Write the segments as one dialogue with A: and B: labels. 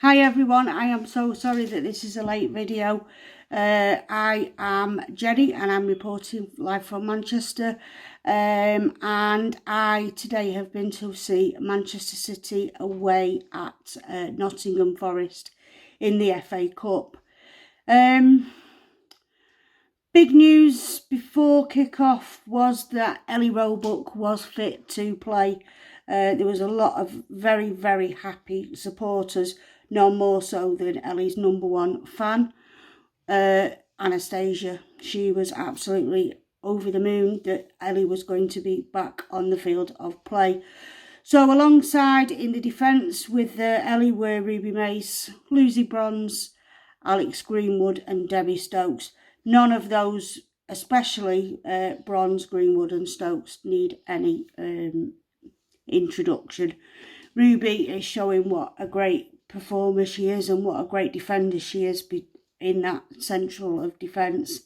A: Hi everyone, I am so sorry that this is a late video. I am Jennie and I'm reporting live from Manchester, and I today have been to see Manchester City away at Nottingham Forest in the FA Cup. Big news before kick-off was that Ellie Roebuck was fit to play. There was a lot of very, very happy supporters, none more so than Ellie's number one fan, Anastasia. She was absolutely over the moon that Ellie was going to be back on the field of play. So alongside in the defence with Ellie were Ruby Mace, Lucy Bronze, Alex Greenwood and Debbie Stokes. None of those, especially Bronze, Greenwood and Stokes, need any introduction. Ruby is showing what a great performer she is and what a great defender she is in that central of defence.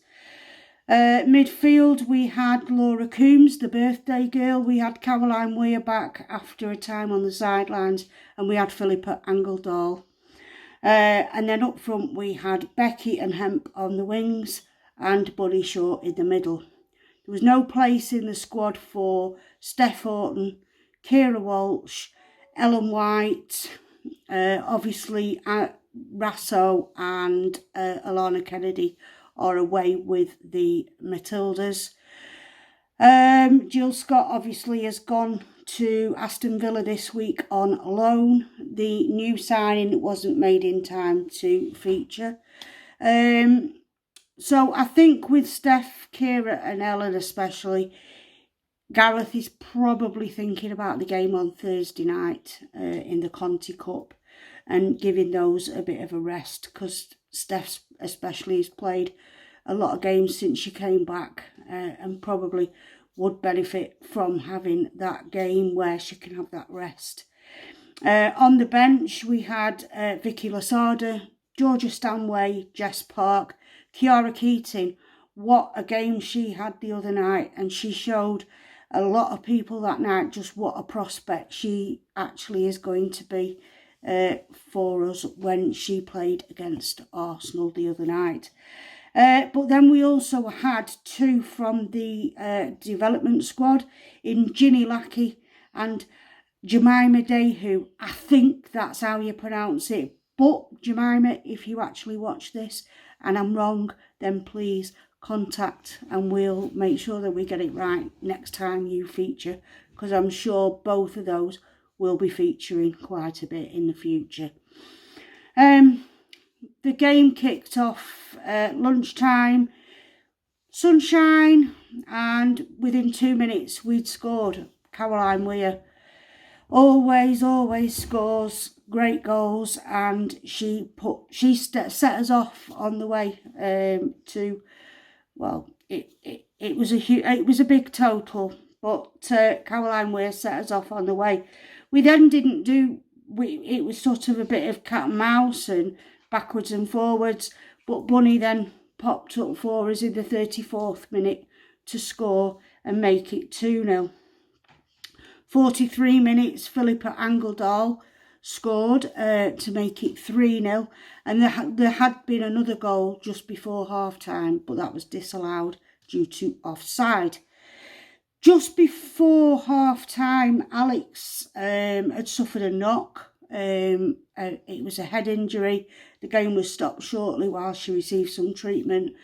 A: Midfield, we had Laura Coombs, the birthday girl. We had Caroline Weir back after a time on the sidelines, and we had Philippa Angeldahl. And then up front, we had Becky and Hemp on the wings and Bunny Shaw in the middle. There was no place in the squad for Steph Horton, Kira Walsh, Ellen White, obviously Rasso and Alana Kennedy are away with the Matildas. Jill Scott obviously has gone to Aston Villa this week on loan. The new signing wasn't made in time to feature. So I think with Steph, Kira and Ellen especially, Gareth is probably thinking about the game on Thursday night in the Conti Cup and giving those a bit of a rest, because Steph especially has played a lot of games since she came back and probably would benefit from having that game where she can have that rest. On the bench, we had Vicky Lasada, Georgia Stanway, Jess Park, Kiara Keating. What a game she had the other night, and she showed a lot of people that night just what a prospect she actually is going to be for us when she played against Arsenal the other night. But then we also had two from the development squad in Ginny Lackey and Jemima Dehu. I think that's how you pronounce it. But Jemima, if you actually watch this and I'm wrong, then please contact and we'll make sure that we get it right next time you feature, because I'm sure both of those will be featuring quite a bit in the future. The game kicked off at lunchtime, sunshine, and within 2 minutes we'd scored. Caroline Weir always scores great goals, and she set us off on the way to, well, it was a big total, but Caroline Weir set us off on the way. We then didn't do. It was sort of a bit of cat and mouse and backwards and forwards, but Bunny then popped up for us in the 34th minute to score and make it 2-0. 43 minutes, Philippa Angeldahl scored to make it 3-0, and there had been another goal just before half-time, but that was disallowed due to offside. Just before half-time, Alex had suffered a knock. It was a head injury. The game was stopped shortly while she received some treatment.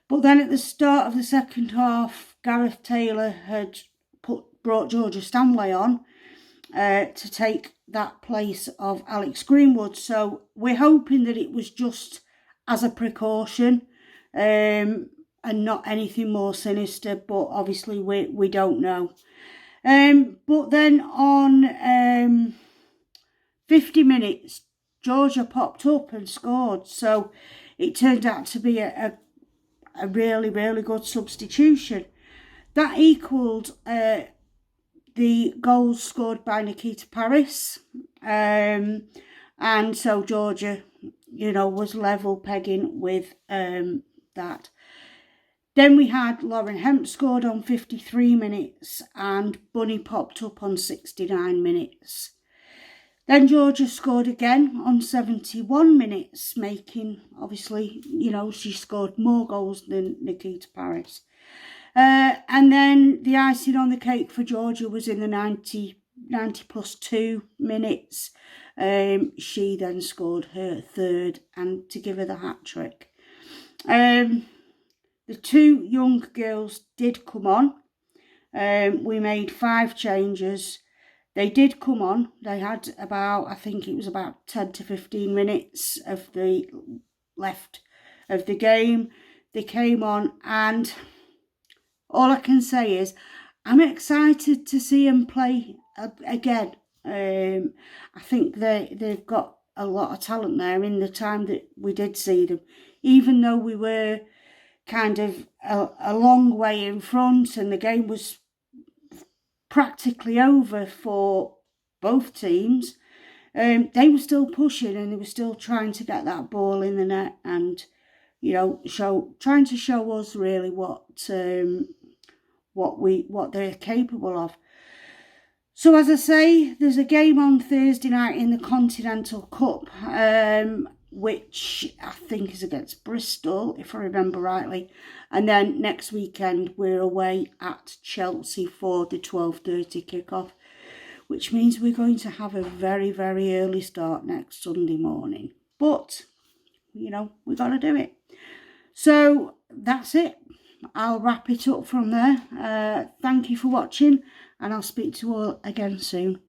A: But then at the start of the second half, Gareth Taylor had brought Georgia Stanway on to take that place of Alex Greenwood. So we're hoping that it was just as a precaution and not anything more sinister, but obviously we don't know. But then on 50 minutes, Georgia popped up and scored. So it turned out to be a really, really good substitution. That equalled the goals scored by Nikita Paris. And so Georgia, was level pegging with that. Then we had Lauren Hemp scored on 53 minutes and Bunny popped up on 69 minutes. Then Georgia scored again on 71 minutes, making, obviously, you know, she scored more goals than Nikita Paris. And then the icing on the cake for Georgia was in the 90 plus 2 minutes. She then scored her third, and to give her the hat trick. The two young girls did come on. We made 5 changes. They did come on. They had about, I think it was about 10 to 15 minutes of the left of the game. They came on, and all I can say is I'm excited to see them play again. I think they've got a lot of talent there in the time that we did see them. Even though we were kind of a long way in front and the game was practically over for both teams, they were still pushing and they were still trying to get that ball in the net, and, you know, trying to show us really what they're capable of. So as I say, there's a game on Thursday night in the Continental Cup, which I think is against Bristol, if I remember rightly. And then next weekend, we're away at Chelsea for the 12:30 kickoff, which means we're going to have a very, very early start next Sunday morning. But, you know, we've got to do it. So that's it. I'll wrap it up from there. Thank you for watching, and I'll speak to you all again soon.